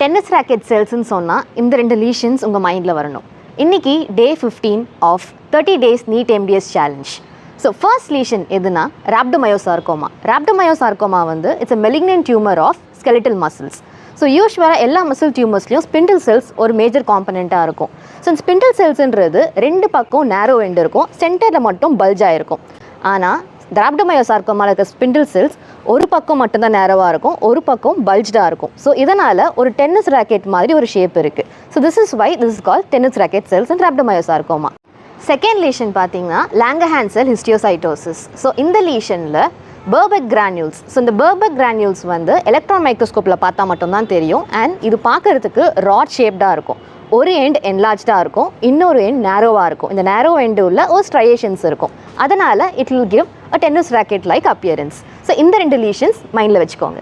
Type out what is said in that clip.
Tennis racket செல்ஸ்ன்னு சொன்னால் இந்த 2 lesions உங்கள் மைண்டில் வரணும். இன்றைக்கி day 15 of 30 days NEET MDS challenge. So first lesion எதுனா ராப்டோமயோசார்கோமா. ராப்டோமயோசார்கோமா வந்து it's a malignant tumour of skeletal muscles. So யூஸ்வலாக எல்லா மசில் டியூமர்ஸ்லையும் ஸ்பிண்டில் செல்ஸ் ஒரு மேஜர் காம்பனண்ட்டாக இருக்கும். ஸோ ஸ்பிண்டில் செல்ஸ்ன்றது 2 பக்கம் நேரோ எண்ட் இருக்கும், சென்டரில் மட்டும் பல்ஜாக இருக்கும். ஆனால் ராப்டோமயோசார்கோமாவில் இருக்கிற ஸ்பிண்டில் செல்ஸ் ஒரு பக்கம் மட்டும்தான் நேரவாக இருக்கும், ஒரு பக்கம் பல்ஜ்டாக இருக்கும். ஸோ இதனால் ஒரு டென்னிஸ் ராக்கெட் மாதிரி ஒரு ஷேப் இருக்குது. So this is why this is call tennis racket cells and rhabdomyosarcoma. Second lesion பார்த்தீங்கன்னா லாங்கர்ஹான்ஸ் செல் ஹிஸ்டியோசைட்டோசிஸ். ஸோ இந்த லீஷனில் பர்பெக் கிரானியூல்ஸ். ஸோ இந்த பர்பெக் கிரானியூல்ஸ் வந்து எலக்ட்ரான் மைக்ரோஸ்கோப்பில் பார்த்தா மட்டும்தான் தெரியும். அண்ட் இது பார்க்குறதுக்கு ராட் ஷேப்டாக இருக்கும். ஒரு எண்ட் என்லார்ஜ்டாக இருக்கும், இன்னொரு எண்ட் நேரோவாக இருக்கும். இந்த நேரோ எண்டு உள்ள ஒரு ஸ்ட்ரையேஷன்ஸ் இருக்கும். அதனால் it will give a tennis racket like appearance. So இந்த 2 லீஷன்ஸ் மைண்டில் வச்சுக்கோங்க.